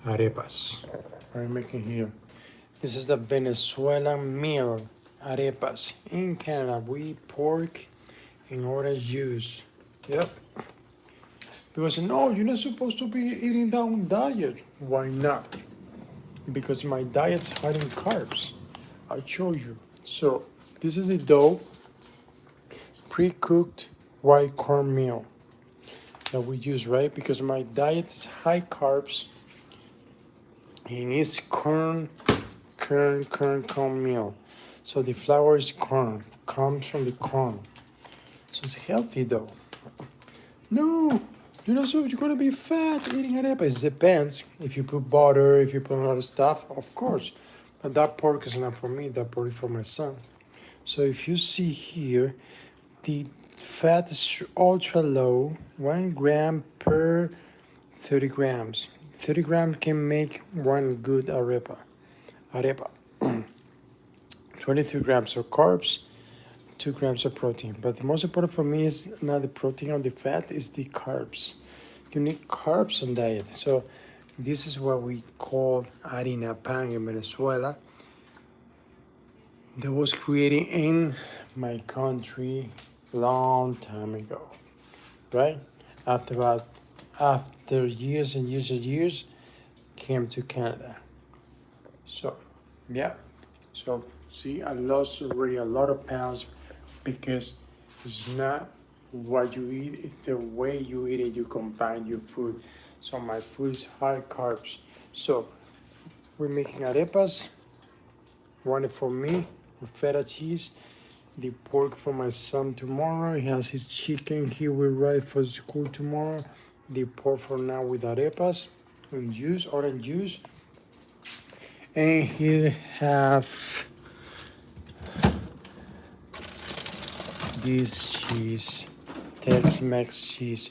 arepas. I'm making here. This is the Venezuelan meal, arepas. In Canada, we eat pork and orange juice. Yep. People say, no, you're not supposed to be eating that on diet. Why not? Because my diet's high in carbs. I show you. So this is a dough, pre-cooked white corn meal that we use, right? Because my diet is high carbs and it's corn meal. So the flour is corn, comes from the corn. So it's healthy though. No, you're not so you're gonna be fat eating arepas. It depends. If you put butter, if you put a lot of stuff, of course. But that pork is not for me, that pork is for my son. So if you see here, the fat is ultra low, 1 gram per 30 grams. 30 grams can make one good arepa. 23 grams of carbs, 2 grams of protein. But the most important for me is not the protein or the fat, is the carbs. You need carbs on diet. So this is what we call harina pan in Venezuela. That was created in my country long time ago, right? After years and years, came to Canada. So, yeah. So, see, I lost already a lot of pounds because it's not what you eat, it's the way you eat it, you combine your food. So my food is high carbs. So we're making arepas, one for me with feta cheese, the pork for my son tomorrow. He has his chicken he will ride for school tomorrow. The pork for now with arepas and juice, orange juice. And he'll have this cheese, Tex-Mex cheese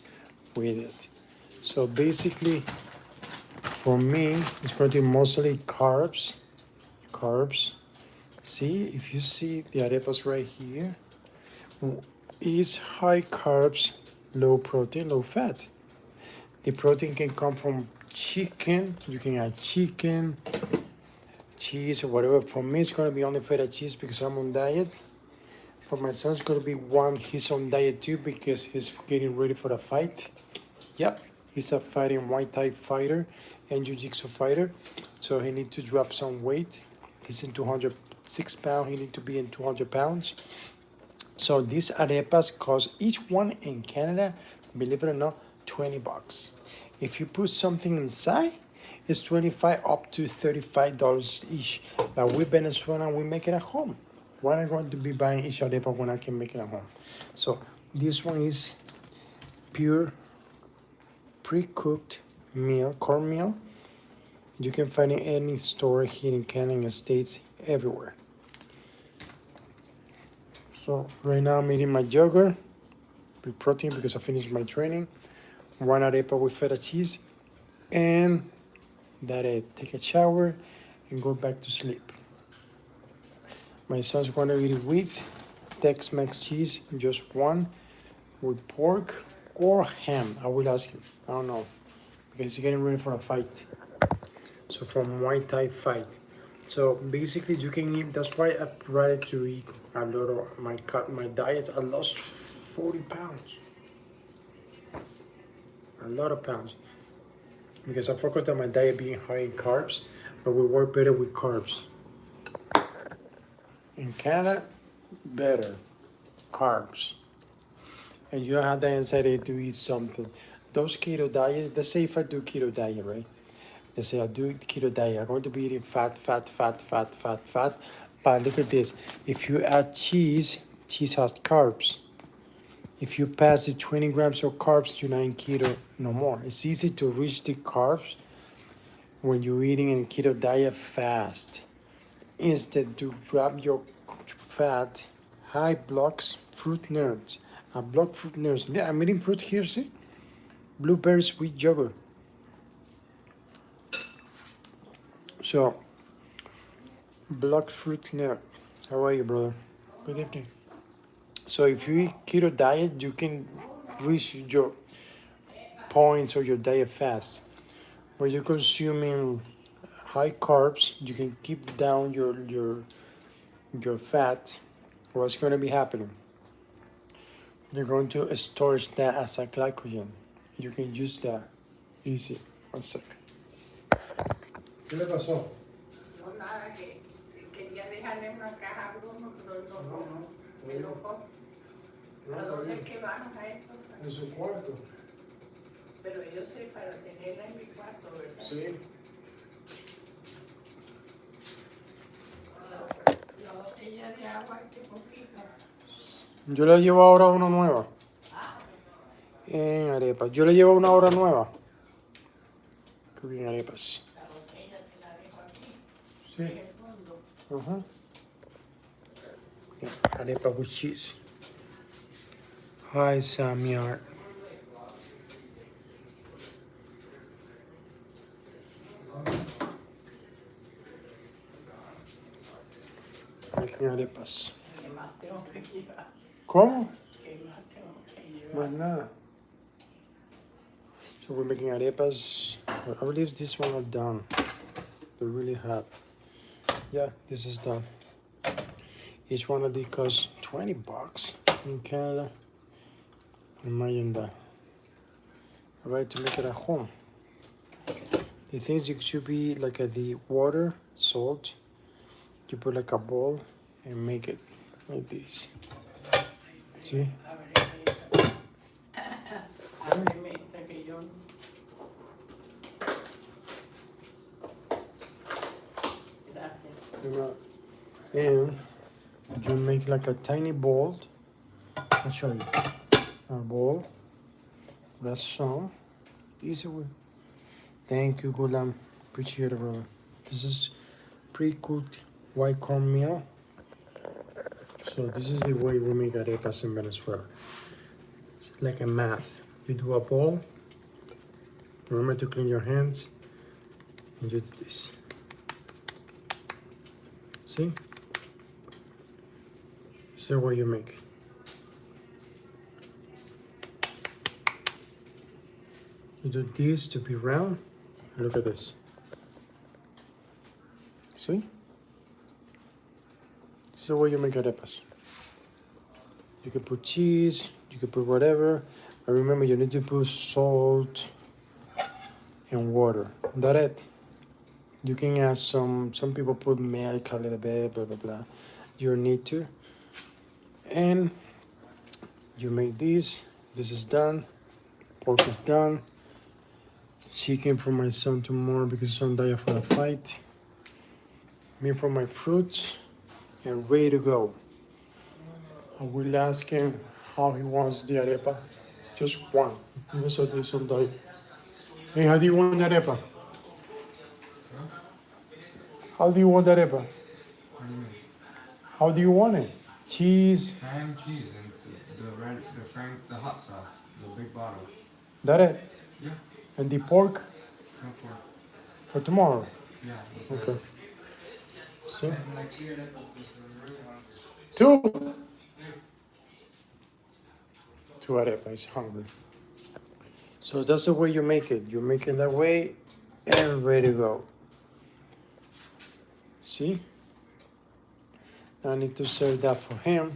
with it. So basically, for me, it's going to be mostly carbs. See, if you see the arepas right here, is high carbs, low protein, low fat. The protein can come from chicken. You can add chicken, cheese, or whatever. For me, it's going to be only feta cheese because I'm on diet. For my son, it's going to be one. He's on diet too because he's getting ready for the fight. Yep, he's a fighting Muay Thai fighter and Jiu-Jitsu fighter. So he needs to drop some weight. He's in 206 pounds. He needs to be in 200 pounds. So these arepas cost each one in Canada, believe it or not, $20. If you put something inside, it's $25 up to $35 each. But we Venezuelan, we make it at home. Why am I going to be buying each arepa when I can make it at home? So this one is pure pre-cooked meal, corn meal. You can find it in any store here in Canada, in the States, everywhere. So right now I'm eating my yogurt with protein because I finished my training. 1 arepa with feta cheese, and that it. Take a shower and go back to sleep. My son's going to eat it with Tex-Mex cheese, just one, with pork or ham. I will ask him. I don't know, because he's getting ready for a fight. So from Muay Thai fight. So basically you can eat, that's why I tried to eat a lot of my diet. I lost 40 pounds. A lot of pounds. Because I forgot that my diet being high in carbs, but we work better with carbs. In Canada, better carbs. And you don't have the anxiety to eat something. Those keto diets, let's say if I do keto diet, right? Let's say I do keto diet, I'm going to be eating fat. But look at this. If you add cheese, cheese has carbs. If you pass the 20 grams of carbs, you're not in keto no more. It's easy to reach the carbs when you're eating in keto diet fast. Instead, to drop your fat, high blocks fruit nerds. I block fruit nerds. Yeah, I'm eating fruit here, see? Blueberries with yogurt. So, block fruit nerd. How are you, brother? Good evening. So if you eat keto diet, you can reach your points or your diet fast. when you're consuming high carbs, you can keep down your fat. What's going to be happening? You're going to store that as a glycogen. You can use that easy. One sec. ¿Qué le pasó? No, nada, que quería dejarle una caja algo, no, me loco. ¿A dónde es que van a esto? En su cuarto. Pero yo sé, para tenerla en mi cuarto, ¿verdad? Sí. La botella de agua, qué poquito. Yo le llevo ahora una nueva. En arepas. Yo le llevo una hora nueva. Cooking arepas. La botella te la dejo aquí, Sí. en el fondo. Uh-huh. Yeah, arepa with cheese. Hi, Samyar. Making arepas. ¿Qué más tengo que llevar? ¿Cómo? ¿Qué más tengo que Más llevar? nada. So we're making arepas. I believe this one are done. They're really hot. Yeah, this is done. Each one of these costs $20 in Canada. Imagine that. Alright, to make it at home. The things you should be like the water, salt. You put like a bowl and make it like this. See? Ábreme, que yo... Gracias. And you make like a tiny bowl. I'll show you. A bowl. That's some. Easy way. Thank you, Gulam. Appreciate it, brother. This is pre-cooked white cornmeal. So this is the way we make arepas in Venezuela. It's like a math. You do a bowl. Remember to clean your hands. And you do this. See? So what you make. You do this to be round. Look at this. See? This is the way you make arepas. You can put cheese, you can put whatever. But remember, you need to put salt and water. That's it. You can add some people put milk a little bit, blah, blah, blah. You don't need to. And you make this. This is done. Pork is done. Chicken for my son tomorrow because he's on diet for the fight. Me for my fruits. And ready to go. I will ask him how he wants the arepa. Just one. He's on diet. Hey, how do you want the arepa? How do you want the arepa? How do you want it? Cheese. Ham, cheese, and the hot sauce, the big bottle. That it? Yeah. And the pork No pork. for tomorrow. Yeah. Okay. So, And like here, that really hard. two. Two arepa. He's hungry. So that's the way you make it. You make it that way and ready to go. See? I need to serve that for him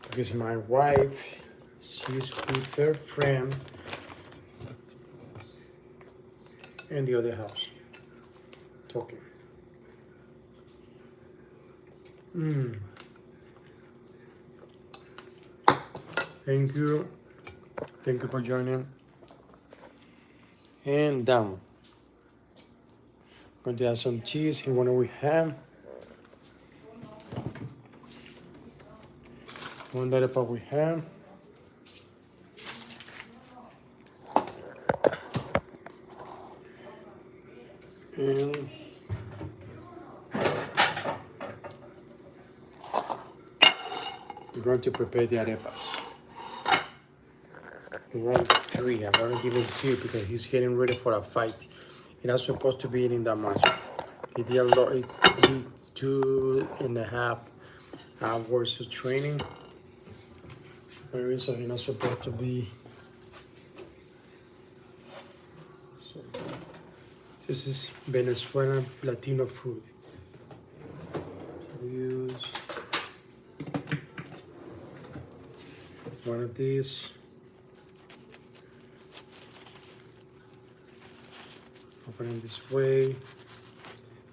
because my wife, she's with her friend in the other house talking. Thank you. Thank you for joining. And down. Going to add some cheese. He wanted with ham. One arepa with ham. And we're going to prepare the arepas. We want 3. I'm going to give him 2 because he's getting ready for a fight. He's not supposed to be eating that much. He did a lot. He did 2.5 hours of training. So he's not supposed to be. This is Venezuelan Latino food. So we use one of these. Open it this way.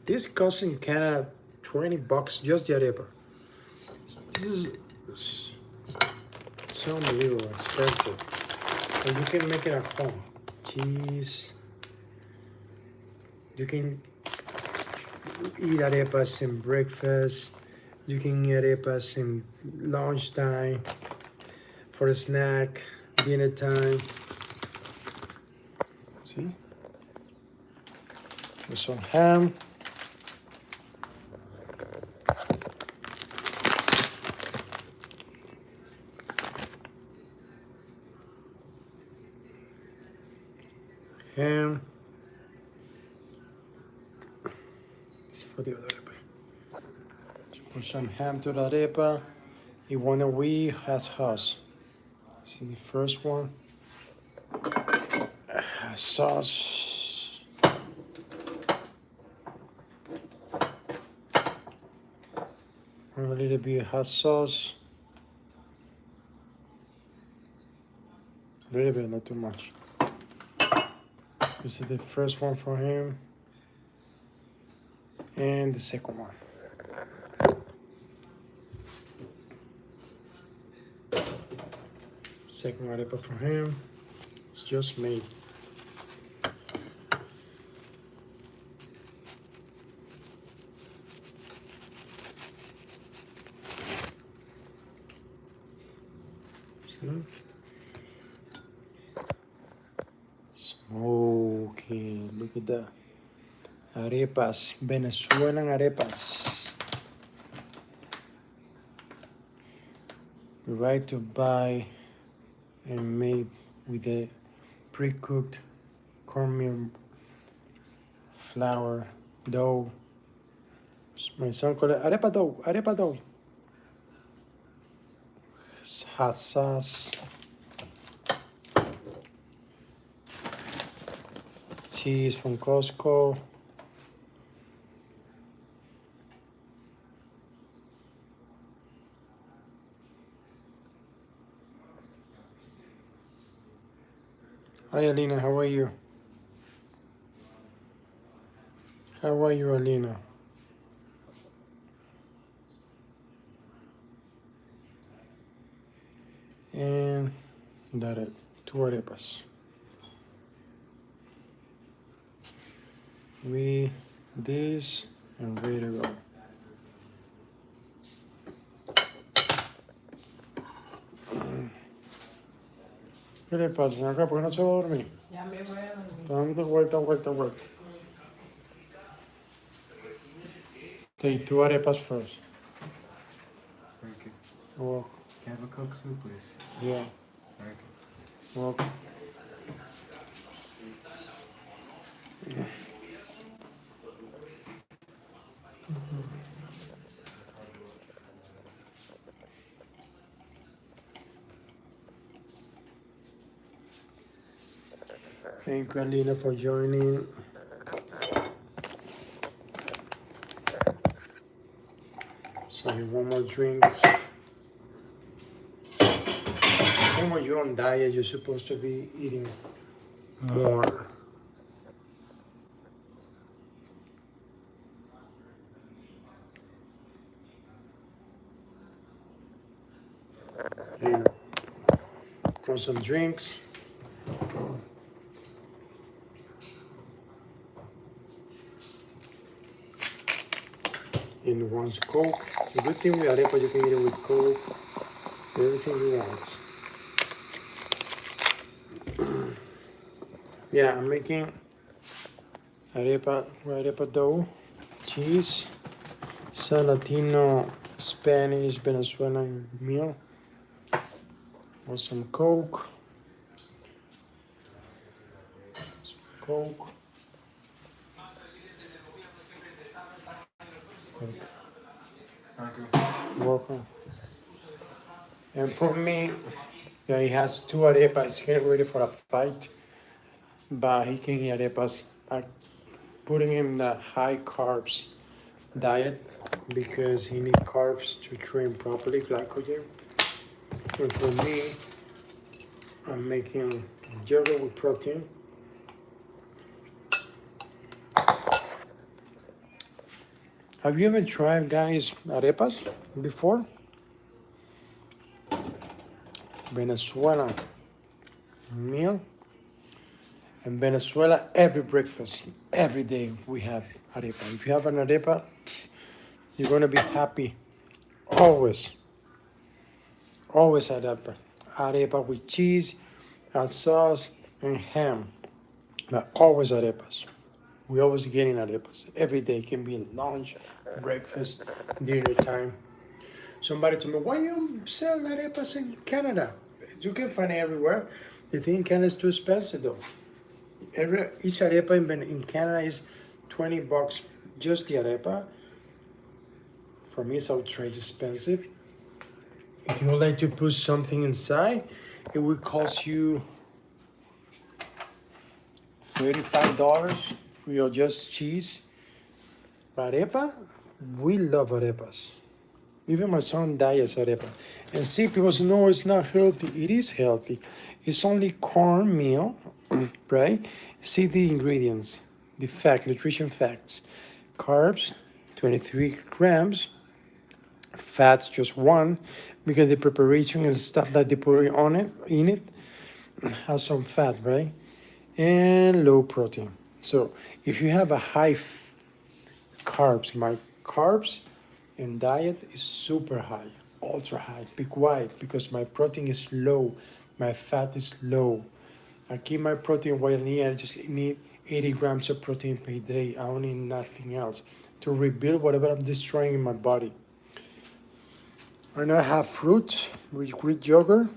This costs in Canada $20 just the arepa. This is so unbelievable expensive. And you can make it at home. Cheese. You can eat arepas in breakfast. You can eat arepas in lunchtime, for a snack, dinner time. See? With some ham. Ham. This is for the other arepa. So put some ham to the arepa. You want a wee hot sauce. This is the first one. Sauce. A little bit of hot sauce. A little bit, not too much. This is the first one for him. And the second one. Second arepa for him. It's just made. See? Smoky. Look at that. Arepas. Venezuelan arepas. Right to buy and made with a pre-cooked cornmeal flour dough. My son called it arepa dough, arepa dough. Hot sauce. Cheese from Costco. Hi Alina, how are you? How are you, Alina? And that's it. 2 arepas. We this and ready to go. ¿Qué le pasa acá? ¿Por qué no se va a dormir? Ya me voy a dormir. Dando vuelta. Take 2 arepas first. Thank you. Walk. Can I have a Coke too, please? Yeah. Thank you. Walk. Thank you, Alina, for joining. So you want more drinks. And when you're on diet, you're supposed to be eating more. And want some drinks. And wants Coke. The good thing with arepa, you can eat it with Coke. Everything you want. Yeah, I'm making arepa dough, cheese, some Latino, Spanish, Venezuelan meal. Want some Coke. Coke. Thank you. Welcome. And for me, yeah, he has 2 arepas. He's getting ready for a fight, but he can eat arepas at putting him the high carbs diet because he needs carbs to train properly, glycogen. And for me, I'm making yogurt with protein. Have you ever tried, guys, arepas before? Venezuelan meal. In Venezuela, every breakfast, every day we have arepa. If you have an arepa, you're gonna be happy. Always, always arepa. Arepa with cheese, and sauce, and ham. But always arepas. We always getting arepas. Every day. It can be lunch, breakfast, dinner time. Somebody told me, why you sell arepas in Canada? You can find it everywhere. The thing in Canada is too expensive though. Each arepa in Canada is $20. Just the arepa. For me, it's outrageous expensive. If you would like to put something inside, it would cost you $35 for your just cheese. But arepa, we love arepas. Even my son diets arepa. And see, people say, no, it's not healthy. It is healthy. It's only cornmeal, right? See the ingredients, the nutrition facts. Carbs, 23 grams. Fats, just 1, because the preparation and stuff that they put in it, has some fat, right? And low protein. So if you have a high carbs, my carbs and diet is super high, ultra high. Why? Because my protein is low, my fat is low. I keep my protein what I need. I just need 80 grams of protein per day. I don't need nothing else to rebuild whatever I'm destroying in my body. And I have fruits with Greek yogurt,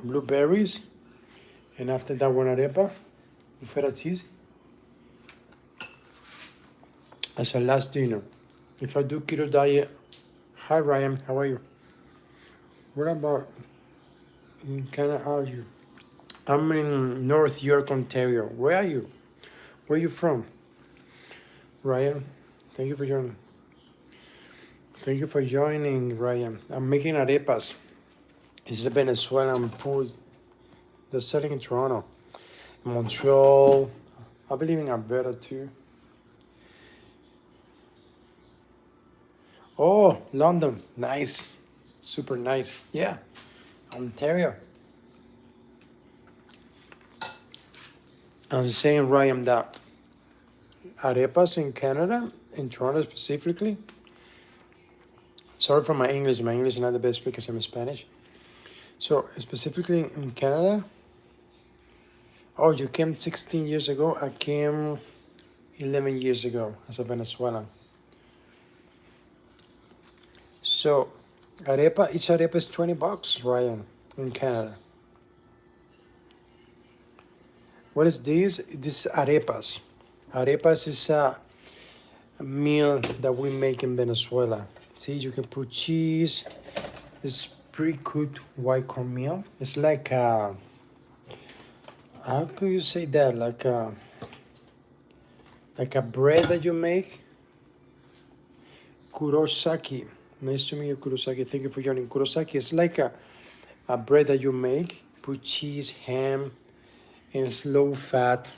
blueberries, and after that one arepa with feta cheese as a last dinner. If I do keto diet, hi Ryan, how are you? What about in Canada are you? I'm in North York, Ontario. Where are you? Where are you from? Ryan, thank you for joining. Thank you for joining, Ryan. I'm making arepas. It's the Venezuelan food. They're selling in Toronto, Montreal. I believe in Alberta too. Oh, London. Nice. Super nice. Yeah. Ontario. I'm saying, Ryan, that arepas in Canada, in Toronto specifically. Sorry for my English. My English is not the best because I'm Spanish. So specifically in Canada. Oh, you came 16 years ago. I came 11 years ago as a Venezuelan. So each arepa is $20, Ryan, in Canada. What is this? This is arepas. Arepas is a meal that we make in Venezuela. See, you can put cheese. It's pre-cooked white corn meal. It's like how could you say that? Like a bread that you make. Kurosaki. Nice to meet you, Kurosaki. Thank you for joining. Kurosaki is like a bread that you make. Put cheese, ham, and it's low fat,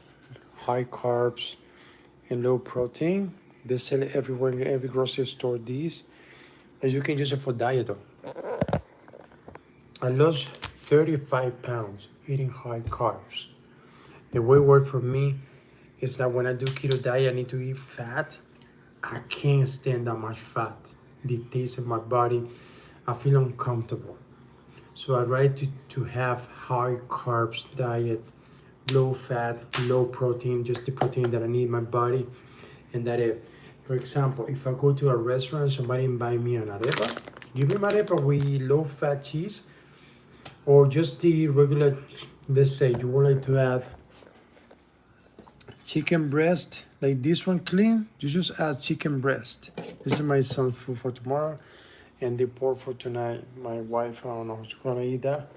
high carbs, and low protein. They sell it everywhere in every grocery store. These, and you can use it for diet though. I lost 35 pounds eating high carbs. The way it worked for me is that when I do keto diet, I need to eat fat. I can't stand that much fat. The taste of my body, I feel uncomfortable. So I try to have high carbs diet, low fat, low protein, just the protein that I need in my body. And that it, for example, if I go to a restaurant, somebody invite me an arepa, give me my arepa with low fat cheese, or just the regular, let's say you would like to add chicken breast, like this one clean, you just add chicken breast. This is my son's food for tomorrow, and the pork for tonight. My wife, I don't know who's gonna eat that.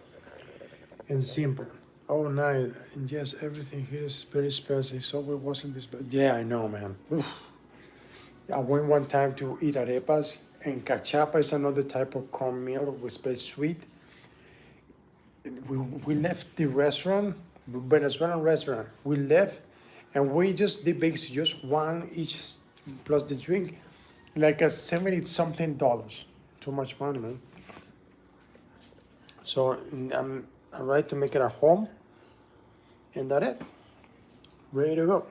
And simple. Oh, nice. And yes, everything here is very expensive. So it wasn't this bad. Yeah, I know, man. Oof. I went one time to eat arepas, and cachapa is another type of cornmeal with very sweet. We left the restaurant, Venezuelan restaurant. We left, and we just did basically just one each plus the drink, like a 70 something dollars. Too much money, man. So I'm ready to make it at home, and that's it. Ready to go.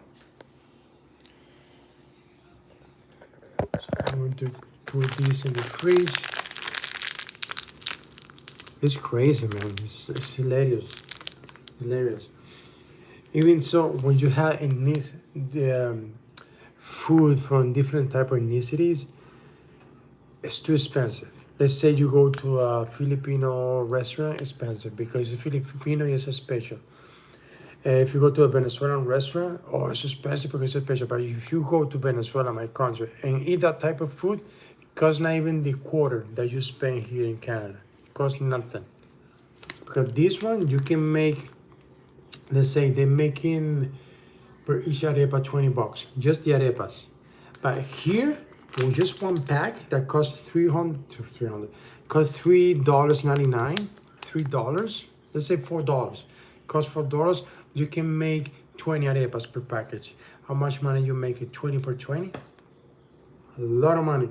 I'm going to put this in the fridge. It's crazy, man. It's hilarious. Hilarious. Even so, when you have the food from different type of ethnicities, it's too expensive. Let's say you go to a Filipino restaurant, expensive because the Filipino is a special. If you go to a Venezuelan restaurant, oh, it's expensive because it's special. But if you go to Venezuela, my country, and eat that type of food, it costs not even the quarter that you spend here in Canada. It costs nothing. Because this one, you can make, let's say they're making per each arepa $20, just the arepas. But here, with just one pack that costs costs $3.99, $3, let's say $4. Costs $4, you can make 20 arepas per package. How much money you make it? 20 per 20? A lot of money.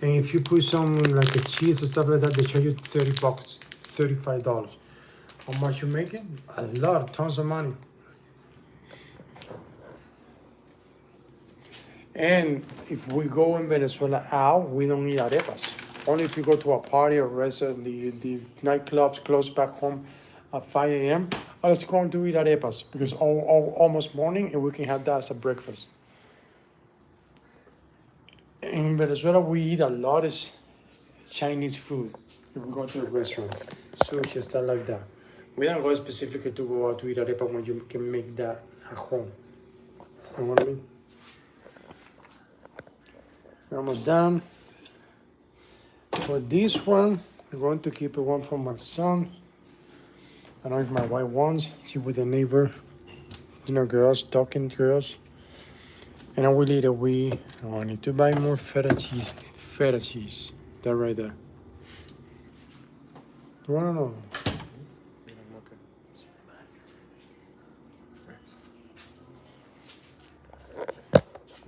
And if you put some like a cheese and stuff like that, they charge you $30, $35. How much you make it? A lot, tons of money. And if we go in Venezuela out, we don't eat arepas. Only if you go to a party or restaurant, the nightclubs close back home at 5 a.m. Oh, let's go and do eat arepas because almost morning and we can have that as a breakfast. In Venezuela, we eat a lot of Chinese food. If we go to a restaurant, sushi, stuff like that. We don't go specifically to go out to eat arepa when you can make that at home. You know what I mean? We're almost done. For this one, I'm going to keep it one for my son. I don't know if my wife wants. She with a neighbor, girls, talking girls. And I will eat it. I need to buy more feta cheese. Feta cheese. That right there. Do you want to know?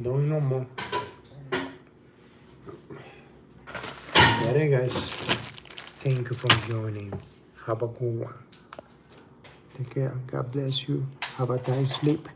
Don't eat no more. That it, guys. Thank you for joining. Have a good one. Take care. God bless you. Have a nice sleep.